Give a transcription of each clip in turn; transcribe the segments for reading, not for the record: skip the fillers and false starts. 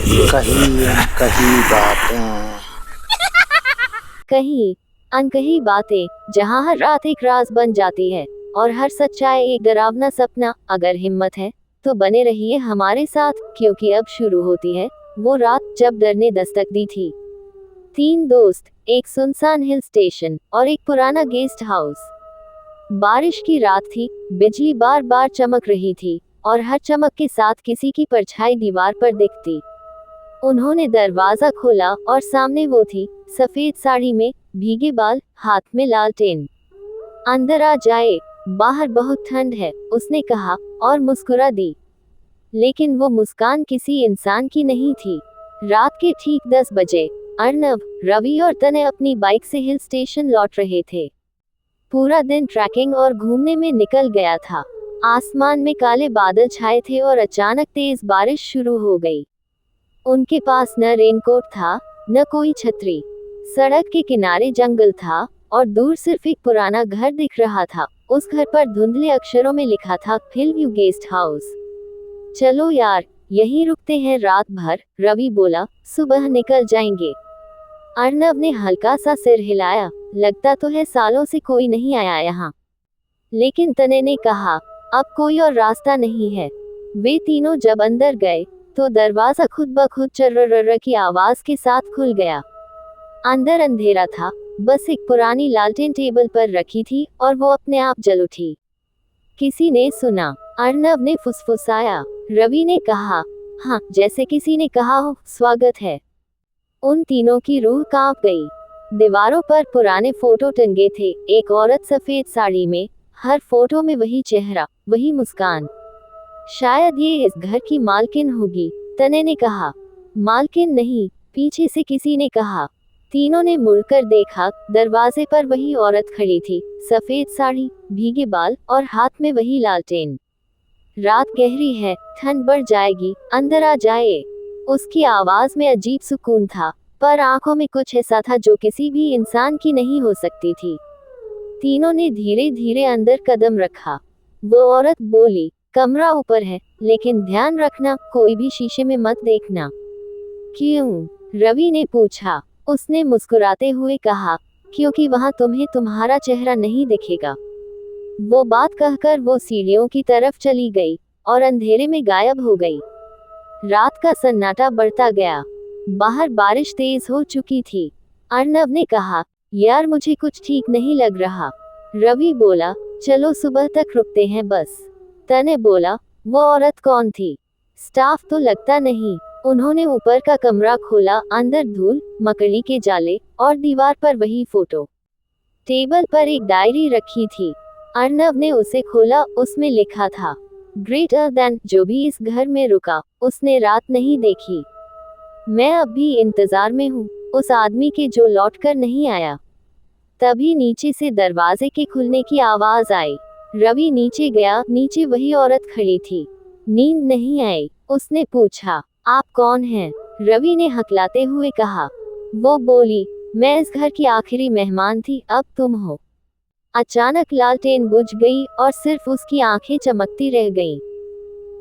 कही बातें। कहीं अनकही बातें, जहां हर रात एक राज बन जाती है और हर सच्चाई एक डरावना सपना। अगर हिम्मत है तो बने रहिए हमारे साथ, क्योंकि अब शुरू होती है वो रात जब डर ने दस्तक दी थी। 3 दोस्त, एक सुनसान हिल स्टेशन और एक पुराना गेस्ट हाउस। बारिश की रात थी, बिजली बार बार चमक रही थी और हर चमक के साथ किसी की परछाई दीवार पर दिखती। उन्होंने दरवाजा खोला और सामने वो थी, सफेद साड़ी में, भीगे बाल, हाथ में लालटेन। अंदर आ जाए, बाहर बहुत ठंड है, उसने कहा और मुस्कुरा दी। लेकिन वो मुस्कान किसी इंसान की नहीं थी। रात के ठीक 10 बजे अर्नव, रवि और तने अपनी बाइक से हिल स्टेशन लौट रहे थे। पूरा दिन ट्रैकिंग और घूमने में निकल गया था। आसमान में काले बादल छाए थे और अचानक तेज बारिश शुरू हो गई। उनके पास न रेनकोट था, न कोई छतरी। सड़क के किनारे जंगल था और दूर सिर्फ एक पुराना घर दिख रहा था। उस घर पर धुंधले अक्षरों में लिखा था, हिलव्यू गेस्ट हाउस। चलो यार, यहीं रुकते हैं रात भर, रवि बोला, सुबह निकल जाएंगे। अर्नव ने हल्का सा सिर हिलाया, लगता तो है सालों से कोई नहीं आया यहाँ। लेकिन तने ने कहा, अब कोई और रास्ता नहीं है। वे तीनों जब अंदर गए तो दरवाजा खुद ब खुद चर्रर्र की आवाज के साथ खुल गया। अंदर अंधेरा था, बस एक पुरानी लालटेन टेबल पर रखी थी और वो अपने आप जल उठी। किसी ने सुना, अर्नव ने फुसफुसाया। रवि ने कहा, हाँ, जैसे किसी ने कहा हो, स्वागत है। उन तीनों की रूह कांप गई। दीवारों पर पुराने फोटो टंगे थे, एक औरत सफेद साड़ी में, हर फोटो में वही चेहरा, वही मुस्कान। शायद ये इस घर की मालकिन होगी, तने ने कहा। मालकिन नहीं, पीछे से किसी ने कहा। तीनों ने मुड़कर देखा, दरवाजे पर वही औरत खड़ी थी, सफेद साड़ी, भीगे बाल और हाथ में वही लालटेन। रात गहरी है, ठंड बढ़ जाएगी, अंदर आ जाए। उसकी आवाज में अजीब सुकून था, पर आंखों में कुछ ऐसा था जो किसी भी इंसान की नहीं हो सकती थी। तीनों ने धीरे धीरे अंदर कदम रखा। वो औरत बोली, कमरा ऊपर है, लेकिन ध्यान रखना, कोई भी शीशे में मत देखना। क्यों? रवि ने पूछा। उसने मुस्कुराते हुए कहा, क्योंकि वहां तुम्हें तुम्हारा चेहरा नहीं दिखेगा। वो बात कहकर वो सीढ़ियों की तरफ चली गई और अंधेरे में गायब हो गई। रात का सन्नाटा बढ़ता गया। बाहर बारिश तेज हो चुकी थी। अर्नव ने कहा, यार मुझे कुछ ठीक नहीं लग रहा। रवि बोला, चलो सुबह तक रुकते हैं बस। तने बोला, वो औरत कौन थी? स्टाफ तो लगता नहीं। उन्होंने ऊपर का कमरा खोला, अंदर धूल, मकड़ी के जाले और दीवार पर वही फोटो। टेबल पर एक डायरी रखी थी। अर्नव ने उसे खोला, उसमें लिखा था, ग्रेटर देन, जो भी इस घर में रुका, उसने रात नहीं देखी। मैं अब भी इंतजार में हूँ, उस आदमी के जो लौटकर नहीं आया। तभी नीचे से दरवाजे के खुलने की आवाज आई। रवि नीचे गया, नीचे वही औरत खड़ी थी। नींद नहीं आई? उसने पूछा। आप कौन हैं? रवि ने हकलाते हुए कहा। वो बोली, मैं इस घर की आखिरी मेहमान थी, अब तुम हो। अचानक लालटेन बुझ गई और सिर्फ उसकी आंखें चमकती रह गईं।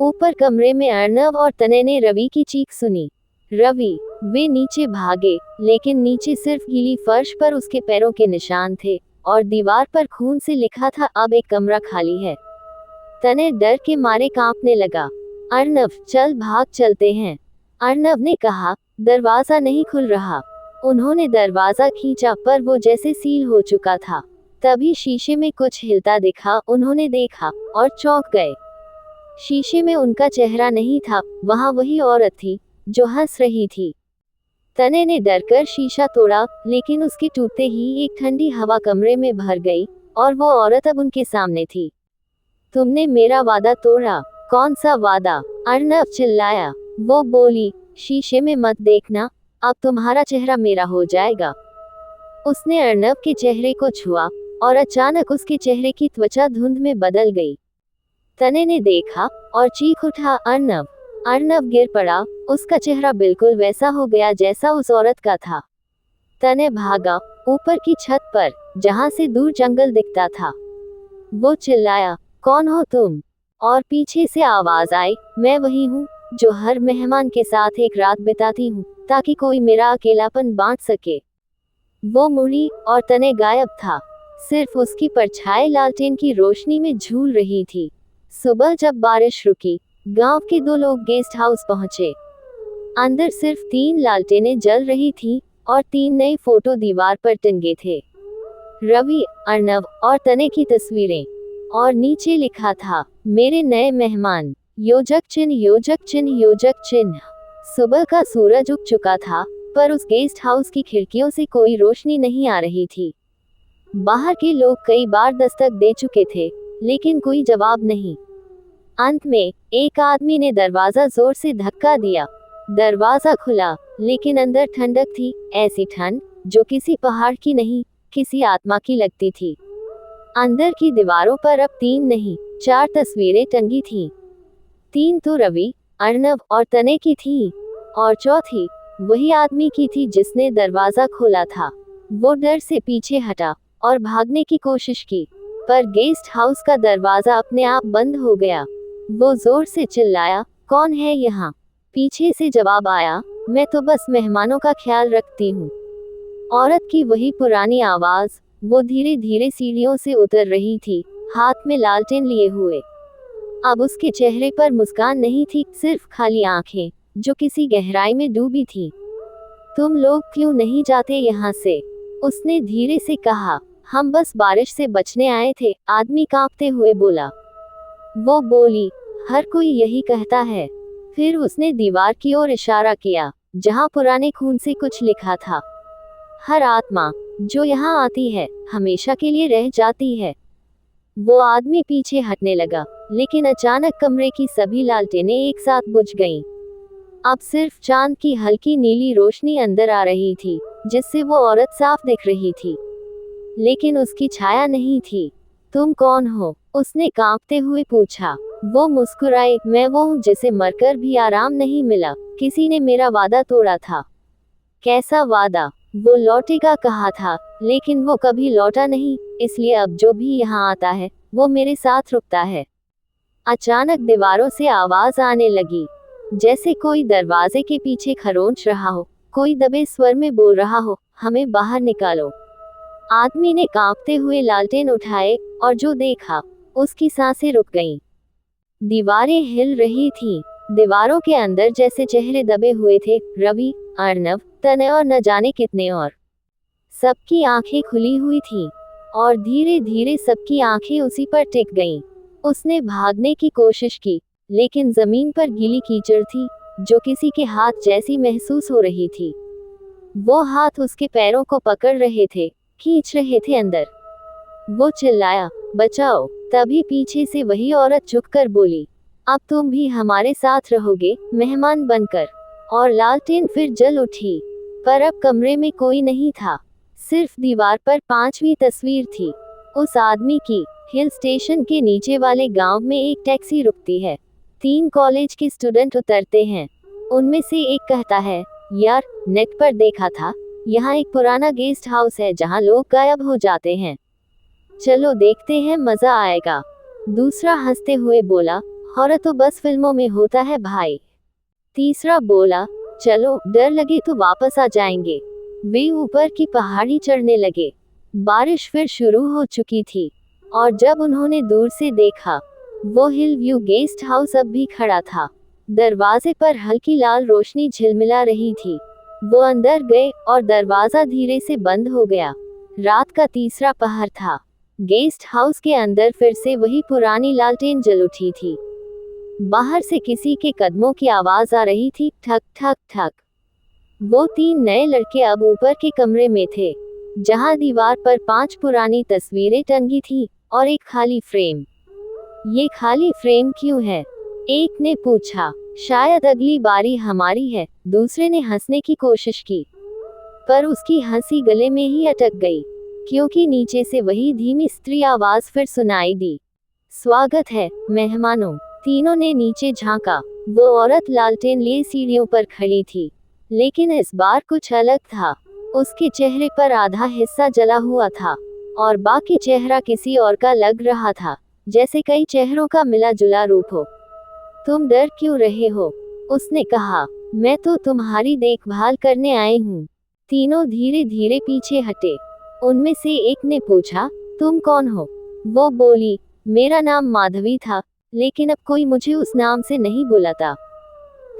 ऊपर कमरे में अर्नव और तने ने रवि की चीख सुनी। रवि, वे नीचे भागे, लेकिन नीचे सिर्फ गीली फर्श पर उसके पैरों के निशान थे और दीवार पर खून से लिखा था, अब एक कमरा खाली है। तने डर के मारे कांपने लगा। अर्नव, चल भाग चलते हैं। अर्नव ने कहा। दरवाजा नहीं खुल रहा। उन्होंने दरवाजा खींचा, पर वो जैसे सील हो चुका था। तभी शीशे में कुछ हिलता दिखा। उन्होंने देखा और चौंक गए। शीशे में उनका चेहरा नहीं था, वहां वही औरत थी जो हंस रही थी। तने ने डरकर शीशा तोड़ा, लेकिन उसके टूटते ही एक ठंडी हवा कमरे में भर गई और वो औरत अब उनके सामने थी। तुमने मेरा वादा तोड़ा। कौन सा वादा? अर्नव चिल्लाया। वो बोली, शीशे में मत देखना, अब तुम्हारा चेहरा मेरा हो जाएगा। उसने अर्नव के चेहरे को छुआ और अचानक उसके चेहरे की त्वचा धुंध में बदल गई। तने ने देखा और चीख उठा, अर्नव। अर्नव गिर पड़ा, उसका चेहरा बिल्कुल वैसा हो गया जैसा उस औरत का था। तने भागा ऊपर की छत पर, जहां से दूर जंगल दिखता था। वो चिल्लाया, कौन हो तुम? और पीछे से आवाज आई, मैं वही हूँ, जो हर मेहमान के साथ एक रात बिताती हूँ ताकि कोई मेरा अकेलापन बांट सके। वो मुड़ी और तने गायब था। सिर्फ उसकी परछाई लालटेन की रोशनी में झूल रही थी। सुबह जब बारिश रुकी, गांव के 2 लोग गेस्ट हाउस पहुंचे। अंदर सिर्फ 3 लालटेनें जल रही थीं और 3 नए फोटो दीवार पर टंगे थे। रवि, अर्नव और तने की तस्वीरें। और नीचे लिखा था, मेरे नए मेहमान, योजक चिन्ह योजक चिन्ह योजक चिन्ह। सुबह का सूरज उग चुका था, पर उस गेस्ट हाउस की खिड़कियों से कोई रोशनी नहीं आ रही थी। बाहर के लोग कई बार दस्तक दे चुके थे, लेकिन कोई जवाब नहीं। अंत में एक आदमी ने दरवाजा जोर से धक्का दिया। दरवाजा खुला, लेकिन अंदर ठंडक थी, ऐसी ठंड जो किसी पहाड़ की नहीं, किसी आत्मा की लगती थी। अंदर की दीवारों पर अब 3 नहीं, 4 तस्वीरें टंगी थीं। 3 तो रवि, अर्नव और तने की थी, और चौथी वही आदमी की थी जिसने दरवाजा खोला था। वो डर से पीछे हटा और भागने की कोशिश की, पर गेस्ट हाउस का दरवाजा अपने आप बंद हो गया। वो जोर से चिल्लाया, कौन है यहाँ? पीछे से जवाब आया, मैं तो बस मेहमानों का ख्याल रखती हूँ। औरत की वही पुरानी आवाज। वो धीरे धीरे सीढ़ियों से उतर रही थी, हाथ में लालटेन लिए हुए। अब उसके चेहरे पर मुस्कान नहीं थी, सिर्फ खाली आंखें जो किसी गहराई में डूबी थी। तुम लोग क्यों नहीं जाते यहाँ से? उसने धीरे से कहा। हम बस बारिश से बचने आए थे, आदमी कांपते हुए बोला। वो बोली, हर कोई यही कहता है। फिर उसने दीवार की ओर इशारा किया, जहाँ पुराने खून से कुछ लिखा था। हर आत्मा जो यहाँ आती है, हमेशा के लिए रह जाती है। वो आदमी पीछे हटने लगा, लेकिन अचानक कमरे की सभी लालटेनें एक साथ बुझ गईं। अब सिर्फ चांद की हल्की नीली रोशनी अंदर आ रही थी, जिससे वो औरत साफ दिख रही थी, लेकिन उसकी छाया नहीं थी। तुम कौन हो? उसने कांपते हुए पूछा। वो मुस्कुराई, मैं वो हूँ जिसे मरकर भी आराम नहीं मिला। किसी ने मेरा वादा तोड़ा था। कैसा वादा? वो लौटेगा कहा था, लेकिन वो कभी लौटा नहीं, इसलिए अब जो भी यहाँ आता है, वो मेरे साथ रुकता है। अचानक दीवारों से आवाज आने लगी, जैसे कोई दरवाजे के पीछे खरोंच रहा हो, कोई दबे स्वर में बोल रहा हो, हमें बाहर निकालो। आदमी ने कांपते हुए लालटेन उठाए, और जो देखा, उसकी सांसें रुक गईं। दीवारें हिल रही थीं। दीवारों के अंदर जैसे चेहरे दबे हुए थे, रवि, अर्नव, तने और न जाने कितने और। सबकी आंखें खुली हुई थीं, और धीरे धीरे सबकी आंखें उसी पर टिक गईं। उसने भागने की कोशिश की, लेकिन जमीन पर गीली कीचड़ थी, जो किसी के हाथ जैसी महसूस हो रही थी। वो हाथ उसके पैरों को पकड़ रहे थे, खींच रहे थे अंदर। वो चिल्लाया, बचाओ। तभी पीछे से वही औरत झुककर बोली, अब तुम भी हमारे साथ रहोगे, मेहमान बनकर। और लालटेन फिर जल उठी, पर अब कमरे में कोई नहीं था। सिर्फ दीवार पर 5वीं तस्वीर थी, उस आदमी की। हिल स्टेशन के नीचे वाले गांव में एक टैक्सी रुकती है। 3 कॉलेज के स्टूडेंट उतरते हैं। उनमें से एक कहता है, यार, नेट पर देखा था, यहाँ एक पुराना गेस्ट हाउस है जहाँ लोग गायब हो जाते हैं। चलो देखते हैं, मजा आएगा। दूसरा हंसते हुए बोला, हॉरर तो बस फिल्मों में होता है भाई। तीसरा बोला, चलो, डर लगे तो वापस आ जाएंगे। वे ऊपर की पहाड़ी चढ़ने लगे। बारिश फिर शुरू हो चुकी थी, और जब उन्होंने दूर से देखा, वो हिल व्यू गेस्ट हाउस अब भी खड़ा था। दरवाजे पर हल्की लाल रोशनी झिलमिला रही थी। वो अंदर गए और दरवाजा धीरे से बंद हो गया। रात का तीसरा पहर था। गेस्ट हाउस के अंदर फिर से वही पुरानी लालटेन जल उठी थी। बाहर से किसी के कदमों की आवाज आ रही थी, ठक ठक ठक। वो 3 नए लड़के अब ऊपर के कमरे में थे, जहां दीवार पर 5 पुरानी तस्वीरें टंगी थी और एक खाली फ्रेम। ये खाली फ्रेम क्यों है? एक ने पूछा। शायद अगली बारी हमारी है, दूसरे ने हंसने की कोशिश की, पर उसकी हंसी गले में ही अटक गई, क्योंकि नीचे से वही धीमी स्त्री आवाज फिर सुनाई दी, स्वागत है, मेहमानों। तीनों ने नीचे झांका। वो औरत लालटेन लिए सीढ़ियों पर खड़ी थी, लेकिन इस बार कुछ अलग था। उसके चेहरे पर आधा हिस्सा जला हुआ था, और बाकी चेहरा किसी और का लग रहा था, जैसे कई चेहरों का मिला जुला रूप हो। तुम डर क्यों रहे हो? उसने कहा, मैं तो तुम्हारी देखभाल करने आई हूँ। तीनों धीरे धीरे पीछे हटे। उनमें से एक ने पूछा, तुम कौन हो? वो बोली, मेरा नाम माधवी था, लेकिन अब कोई मुझे उस नाम से नहीं बुलाता।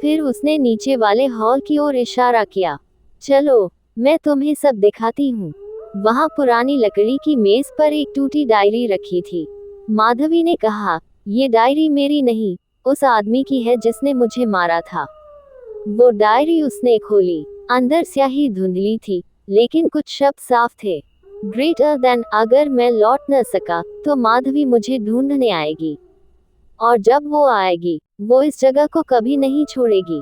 फिर उसने नीचे वाले हॉल की ओर इशारा किया। चलो, मैं तुम्हें सब दिखाती हूँ। वहाँ पुरानी लकड़ी की मेज पर एक टूटी डायरी रखी थी। माधवी ने कहा, ये डायरी मेरी नहीं, उस आदमी की है जिसने मुझे मारा था। वो डायरी उसने खोली। अंदर स्याही धुंधली थी, लेकिन कुछ शब्द साफ थे। ग्रेटर देन, अगर मैं लौट न सका तो माधवी मुझे ढूंढने आएगी, और जब वो आएगी वो इस जगह को कभी नहीं छोड़ेगी।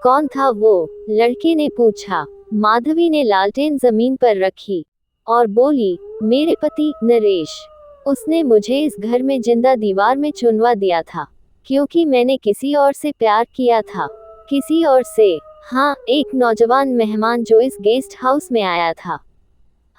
कौन था वो? लड़के ने पूछा। माधवी ने लालटेन जमीन पर रखी और बोली, मेरे पति नरेश। उसने मुझे इस घर में जिंदा दीवार में चुनवा दिया था, क्योंकि मैंने किसी और से प्यार किया था। किसी और से? हाँ, एक नौजवान मेहमान जो इस गेस्ट हाउस में आया था।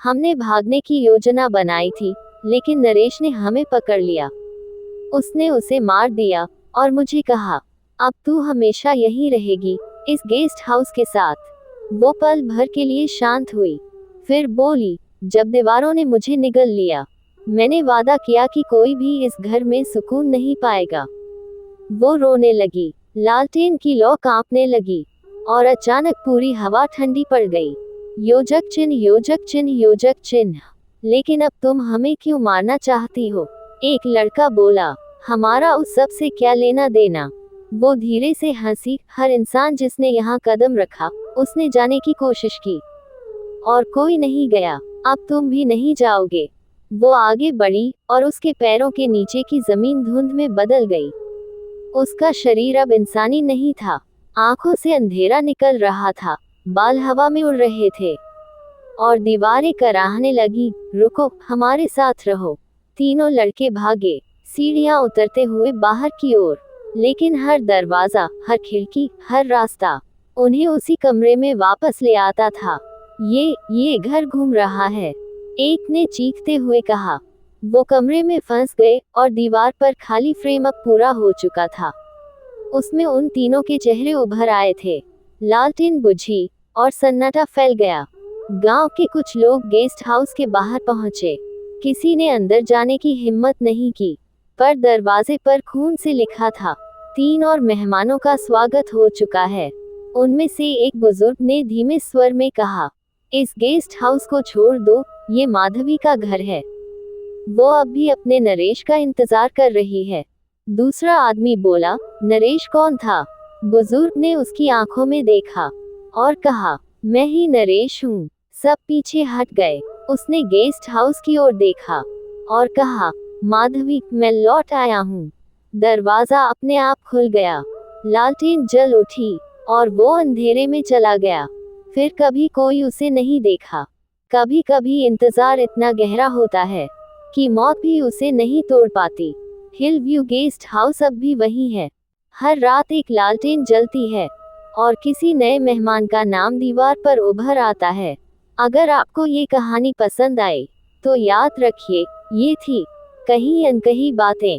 हमने भागने की योजना बनाई थी, लेकिन नरेश ने हमें पकड़ लिया। उसने उसे मार दिया और मुझे कहा, अब तू हमेशा यहीं रहेगी, इस गेस्ट हाउस के साथ। वो पल भर के लिए शांत हुई, फिर बोली, जब दीवारों ने मुझे निगल लिया, मैंने वादा किया कि कोई भी इस घर में सुकून नहीं पाएगा। वो रोने लगी। लालटेन की लौ कांपने लगी, और अचानक पूरी हवा ठंडी पड़ गई। योजक चिन्ह, योजक चिन्ह, योजक चिन्ह। लेकिन अब तुम हमें क्यों मारना चाहती हो? एक लड़का बोला, हमारा उस सब से क्या लेना देना? वो धीरे से हंसी। हर इंसान जिसने यहाँ कदम रखा, उसने जाने की कोशिश की, और कोई नहीं गया। अब तुम भी नहीं जाओगे। वो आगे बढ़ी, और उसके पैरों के नीचे की जमीन धुंध में बदल गई। उसका शरीर अब इंसानी नहीं था। आंखों से अंधेरा निकल रहा था, बाल हवा में उड़ रहे थे, और दीवारें कराहने लगी, रुको, हमारे साथ रहो। तीनों लड़के भागे, सीढ़ियां उतरते हुए बाहर की ओर। लेकिन हर दरवाजा, हर खिड़की, हर रास्ता उन्हें उसी कमरे में वापस ले आता था। ये घर घूम रहा है, एक ने चीखते हुए कहा। वो कमरे में फंस गए, और दीवार पर खाली फ्रेम अब पूरा हो चुका था। उसमें उन तीनों के चेहरे उभर आए थे। लालटेन बुझी, और सन्नाटा फैल गया। गांव के कुछ लोग गेस्ट हाउस के बाहर पहुंचे। किसी ने अंदर जाने की हिम्मत नहीं की, पर दरवाजे पर खून से लिखा था, 3 और मेहमानों का स्वागत हो चुका है। उनमें से एक बुजुर्ग ने धीमे स्वर में कहा, इस गेस्ट हाउस को छोड़ दो, ये माधवी का घर है। वो अब भी अपने नरेश का इंतजार कर रही है। दूसरा आदमी बोला, नरेश कौन था? बुजुर्ग ने उसकी आंखों में देखा और कहा, मैं ही नरेश हूँ। सब पीछे हट गए। उसने गेस्ट हाउस की ओर देखा और कहा, माधवी, मैं लौट आया हूँ। दरवाजा अपने आप खुल गया। लालटेन जल उठी, और वो अंधेरे में चला गया। फिर कभी कोई उसे नहीं देखा। कभी कभी इंतजार इतना गहरा होता है कि मौत भी उसे नहीं तोड़ पाती। हिल व्यू गेस्ट हाउस अब भी वही है। हर रात एक लालटेन जलती है, और किसी नए मेहमान का नाम दीवार पर उभर आता है। अगर आपको ये कहानी पसंद आई, तो याद रखिए, ये थी कहीं अनकही बातें।